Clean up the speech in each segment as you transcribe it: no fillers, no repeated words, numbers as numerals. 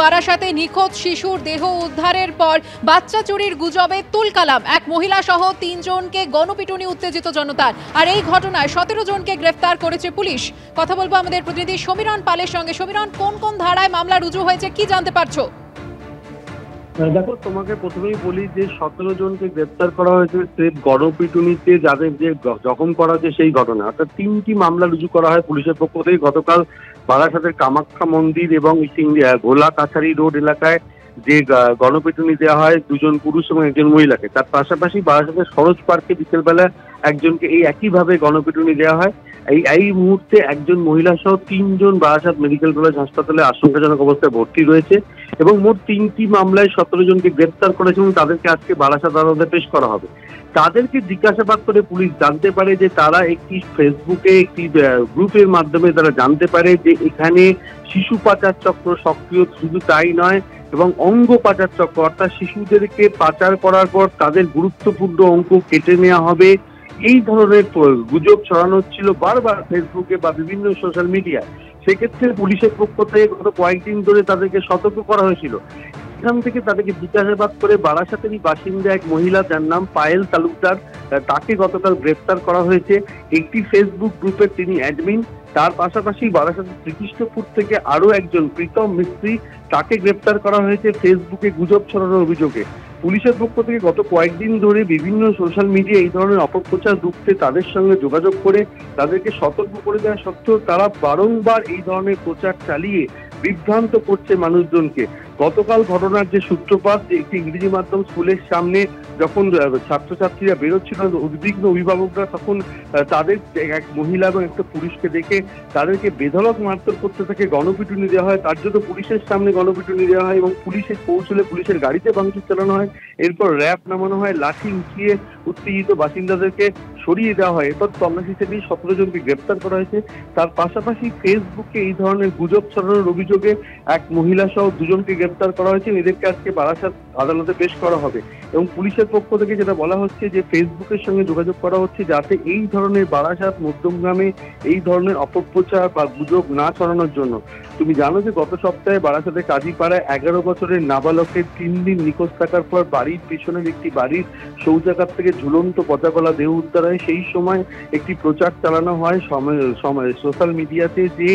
বারাসাতে নিখোঁজ শিশুর দেহ উদ্ধারের পর বাচ্চা চুরির গুজবে তুলকালাম। এক মহিলা সহ ৩ জনকে গণপিটুনি উত্তেজিত জনতার। আর এই ঘটনায় ১৭ জনকে গ্রেফতার করেছে পুলিশ। কথা বলবো আমাদের প্রতিনিধি সমীরণ পালের সঙ্গে। সমীরণ, কোন কোন ধারায় মামলা রুজু হয়েছে, কি জানতে পারছো? দেখো, তোমাকে প্রথমেই বলি যে ১৭ জনকে গ্রেপ্তার করা হয়েছে স্রেফ গণপিটুনিতে যাদের যে জখম করা হয়েছে সেই ঘটনা। অর্থাৎ ৩টি মামলা রুজু করা হয় পুলিশের পক্ষ থেকে। গতকাল বারাসাতের কামাখ্যা মন্দির এবং ভোলা কাছারি রোড এলাকায় যে গণপিটুনি দেওয়া হয় ২ জন পুরুষ এবং ১ জন মহিলাকে। তার পাশাপাশি বারাসাতের সরোজ পার্কে বিকেলবেলা একজনকে এই একইভাবে গণপিটুনি দেওয়া হয়। এই মুহূর্তে একজন মহিলা সহ ৩ জন বারাসাত মেডিকেল কলেজ হাসপাতালে আশঙ্কাজনক অবস্থায় ভর্তি রয়েছে এবং মোট ৩টি মামলায় ১৭ জনকে গ্রেপ্তার করেছে এবং তাদেরকে আজকে বারাসাত আদালতে পেশ করা হবে। তাদেরকে জিজ্ঞাসাবাদ করে পুলিশ জানতে পারে যে তারা একটি ফেসবুকে একটি গ্রুপের মাধ্যমে তারা জানতে পারে যে এখানে শিশু পাচার চক্র সক্রিয়। শুধু তাই নয়, এবং অঙ্গ পাচার চক্র, অর্থাৎ শিশুদেরকে পাচার করার পর তাদের গুরুত্বপূর্ণ অঙ্ক কেটে নেওয়া হবে, এই ধরনের গুজব ছড়ানো হচ্ছিল বারবার ফেসবুকে বা বিভিন্ন সোশ্যাল মিডিয়ায়। সেক্ষেত্রে পুলিশের পক্ষ থেকে গত কয়েকদিন ধরে তাদেরকে সতর্ক করা হয়েছিল। এখান থেকে তাদেরকে জিজ্ঞাসাবাদ করে বারাসাতেরই বাসিন্দা এক মহিলা, যার নাম পায়েল তালুকদার, তাকে গতকাল গ্রেপ্তার করা হয়েছে। একটি ফেসবুক গ্রুপের তিনি অ্যাডমিন। তার পাশাপাশি বারাসাতের শ্রীকৃষ্ণপুর থেকে আরো একজন প্রীতম মিস্ত্রি, তাকে গ্রেপ্তার করা হয়েছে ফেসবুকে গুজব ছড়ানোর অভিযোগে। পুলিশের পক্ষ থেকে গত কয়েকদিন ধরে বিভিন্ন সোশ্যাল মিডিয়া এই ধরনের অপপ্রচার রুখতে তাদের সঙ্গে যোগাযোগ করে তাদেরকে সতর্ক করে দেওয়া সত্ত্বেও তারা বারংবার এই ধরনের প্রচার চালিয়ে বিভ্রান্ত করছে মানুষজনকে। গতকাল ঘটনার যে সূত্রপাত, একটি ইংরেজি মাধ্যম স্কুলের সামনে যখন ছাত্রছাত্রীরা বেরোচ্ছিল উদ্বিগ্ন অভিভাবকরা, তখন তাদের এক মহিলা এবং একটা পুরুষকে দেখে তাদেরকে বেধড়ক মারধর করতে থাকে, গণপিটুনি দেওয়া হয়। তার জন্য পুলিশের সামনে গণপিটুনি দেওয়া হয় এবং পুলিশের পৌঁছলে পুলিশের গাড়িতে ভাঙচুর চালানো হয়। এরপর র্যাব নামানো হয়, লাঠি উঠিয়ে উত্তেজিত বাসিন্দাদেরকে সরিয়ে দেওয়া হয়। এরপর তল্লাশি চালিয়ে ১৭ জনকে গ্রেপ্তার করা হয়েছে। তার পাশাপাশি ফেসবুকে এই ধরনের গুজব ছড়ানোর অভিযোগে এক মহিলা সহ ২ জনকে গ্রেপ্তার করা হয়েছে। এদেরকে আজকে বারাসাত আদালতে পেশ করা হবে এবং পুলিশের পক্ষ থেকে যেটা বলা হচ্ছে যে ফেসবুকের সঙ্গে যোগাযোগ করা হচ্ছে যাতে এই ধরনের বারাসাত মধ্যমগ্রামে এই ধরনের অপপ্রচার বা গুজব না ছড়ানোর জন্য। তুমি জানো যে গত সপ্তাহে বারাসাতের কাজীপাড়ায় ১১ বছরের নাবালকের ৩ দিন নিখোঁজ থাকার পর বাড়ির পেছনের একটি বাড়ির শৌচাগার থেকে ঝুলন্ত পচাগলা দেহ উদ্ধার হয়। সেই সময় একটি প্রচার চালানো হয় সোশ্যাল মিডিয়াতে যে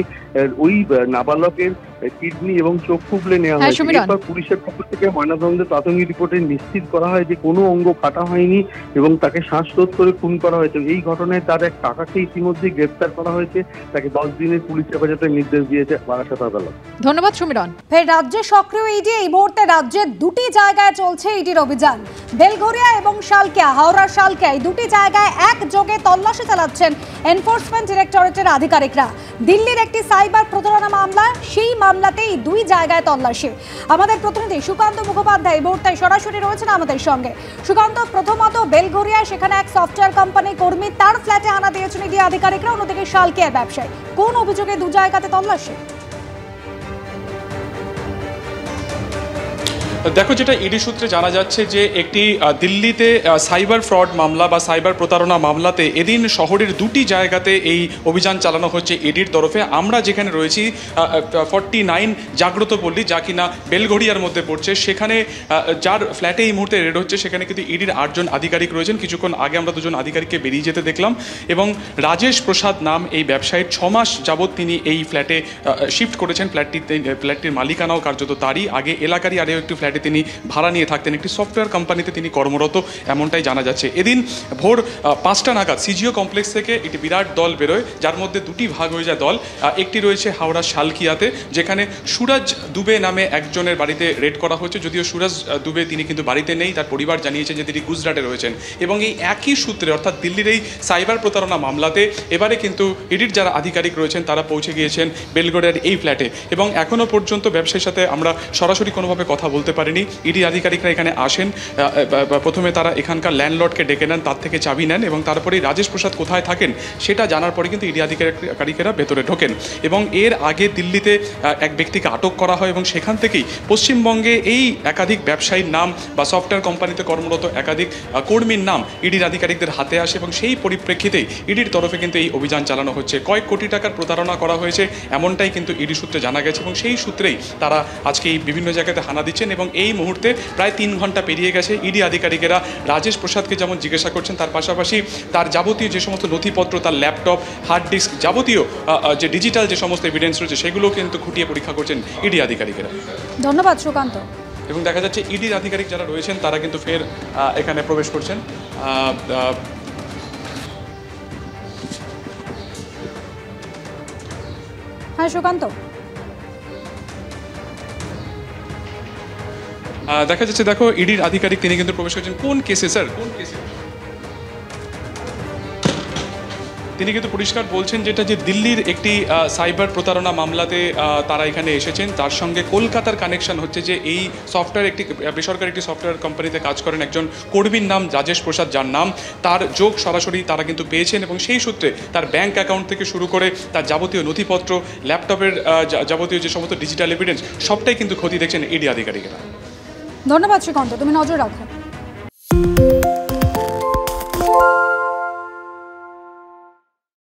ওই নাবালকের কিডনি এবং চোখ ফুবলে নেওয়া হয়েছে। এরপর পুলিশের পক্ষ থেকে ময়নাতদন্তের প্রাথমিক রিপোর্টে নিশ্চিত করা হয় যে কোনো অঙ্গ কাটা হয়নি এবং তাকে শ্বাসরোধ করে খুন করা হয়েছে। এই ঘটনায় তার এক কাকাকে ইতিমধ্যে গ্রেপ্তার করা হয়েছে। তাকে 10 দিনের পুলিশ হেফাজতের নির্দেশ দিয়েছে বারাসাত আদালত। ধন্যবাদ সমীরণ। ফের রাজ্যে সক্রিয় ইডি। এই মুহূর্তে রাজ্যে 2টি জায়গায় চলছে ইডির অভিযান। বেলঘরিয়া এবং শালকিয়া, হাওড়ার শালকিয়ায় 2টি জায়গায় একযোগে তল্লাশি চালাচ্ছেন এনফোর্সমেন্ট ডিরেক্টরেটের আধিকারিকরা। দিল্লির একটি সাইবার প্রতারণা মামলা, সেই মামলাতেই 2 জায়গায় তল্লাশি। আমাদের প্রতিনিধি সুকান্ত মুখোপাধ্যায় এই মুহূর্তে সরাসরি রয়েছেন আমাদের সঙ্গে। সুকান্ত, প্রথমত বেলঘরিয়া, সেখানে এক সফটওয়্যার কোম্পানির কর্মী, তার ফ্ল্যাটে হানা দিয়েছেন ইডি আধিকারিকরা। অন্যদিকে শালকিয়ার ব্যবসায়ী, কোন অভিযোগে 2 জায়গাতে তল্লাশি? দেখো, যেটা ইডি সূত্রে জানা যাচ্ছে যে একটি দিল্লিতে সাইবার ফ্রড মামলা বা সাইবার প্রতারণা মামলাতে এদিন শহরের 2টি জায়গাতে এই অভিযান চালানো হচ্ছে ইডির তরফে। আমরা যেখানে রয়েছি 49 জাগ্রত পল্লী, যা কিনা বেলঘরিয়ার মধ্যে পড়ছে, সেখানে যার ফ্ল্যাটে এই মুহূর্তে রেড হচ্ছে সেখানে কিন্তু ইডির 8 জন আধিকারিক রয়েছেন। কিছুক্ষণ আগে আমরা 2 জন আধিকারিককে বেরিয়ে যেতে দেখলাম এবং রাজেশ প্রসাদ নাম এই ব্যবসায়ীর 6 মাস যাবৎ তিনি এই ফ্ল্যাটে শিফট করেছেন। ফ্ল্যাটটির মালিকানাও কার্যত তারই। আগে এলাকারই আরও একটি ফ্ল্যাটে তিনি ভাড়া নিয়ে থাকতেন, একটি সফটওয়্যার কোম্পানিতে তিনি কর্মরত, এমনটাই জানা যাচ্ছে। এদিন ভোর 5টা নাগাদ সিজিও কমপ্লেক্স থেকে একটি বিরাট দল বেরোয়, যার মধ্যে 2টি ভাগ হয়ে যায় দল। একটি রয়েছে হাওড়া শালকিয়াতে, যেখানে সুরজ দুবে নামে একজনের বাড়িতে রেড করা হয়েছে। যদিও সুরজ দুবে তিনি কিন্তু বাড়িতে নেই, তার পরিবার জানিয়েছে যে তিনি গুজরাটে রয়েছেন। এবং এই একই সূত্রে, অর্থাৎ দিল্লির এই সাইবার প্রতারণা মামলাতে এবারে কিন্তু ইডির যারা আধিকারিক রয়েছেন তারা পৌঁছে গিয়েছেন বেলঘরিয়ার এই ফ্ল্যাটে। এবং এখনও পর্যন্ত ব্যবসায়ীর সাথে আমরা সরাসরি কোনোভাবে কথা বলতে পারেনি। ইডি আধিকারিকরা এখানে আসেন, প্রথমে তারা এখানকার ল্যান্ডলর্ডকে ডেকে নেন, তার থেকে চাবি নেন এবং তারপরেই রাজেশ প্রসাদ কোথায় থাকেন সেটা জানার পরে কিন্তু ইডি আধিকারিকেরা ভেতরে ঢোকেন এবং এর আগে দিল্লিতে এক ব্যক্তিকে আটক করা হয় এবং সেখান থেকেই পশ্চিমবঙ্গে এই একাধিক ব্যবসায়ীর নাম বা সফটওয়্যার কোম্পানিতে কর্মরত একাধিক কর্মীর নাম ইডির আধিকারিকদের হাতে আসে এবং সেই পরিপ্রেক্ষিতেই ইডির তরফে কিন্তু এই অভিযান চালানো হচ্ছে। কয়েক কোটি টাকার প্রতারণা করা হয়েছে এমনটাই কিন্তু ইডি সূত্রে জানা গেছে এবং সেই সূত্রেই তারা আজকে এই বিভিন্ন জায়গাতে হানা দিচ্ছেন এবং এই মুহূর্তে প্রায় 3 ঘন্টা পেরিয়ে গেছে। ইডি আধিকারিকেরা রাজেশ প্রসাদকে যেমন জিজ্ঞাসা করছেন, তার পাশাপাশি তার যাবতীয় যে সমস্ত নথিপত্র, তার ল্যাপটপ, হার্ড ডিস্ক, যাবতীয় যে ডিজিটাল যে সমস্ত এভিডেন্স রয়েছে সেগুলো কিন্তু খুঁটিয়ে পরীক্ষা করছেন ইডি আধিকারিকেরা। ধন্যবাদ সুকান্ত। এবং দেখা যাচ্ছে ইডির আধিকারিক যারা রয়েছেন তারা কিন্তু ফের এখানে প্রবেশ করছেন। হ্যাঁ সুকান্ত, দেখা যাচ্ছে, দেখো ইডির আধিকারিক তিনি কিন্তু প্রবেশ করছেন। কোন কেসে স্যার, কোন কেসে? তিনি কিন্তু পরিষ্কার বলছেন যেটা যে দিল্লির একটি সাইবার প্রতারণা মামলাতে তারা এখানে এসেছেন, তার সঙ্গে কলকাতার কানেকশন হচ্ছে যে এই সফটওয়্যার একটি বেসরকারি একটি সফটওয়্যার কোম্পানিতে কাজ করেন একজন কর্মীর নাম রাজেশ প্রসাদ, যার নাম তার যোগ সরাসরি তারা কিন্তু পেয়েছেন এবং সেই সূত্রে তার ব্যাংক অ্যাকাউন্ট থেকে শুরু করে তার যাবতীয় নথিপত্র, ল্যাপটপের যাবতীয় যে সমস্ত ডিজিটাল এভিডেন্স সবটাই কিন্তু ক্ষতি দেখছেন ইডি আধিকারিকেরা। ধন্যবাদ সুকান্ত, তুমি নজর রাখো।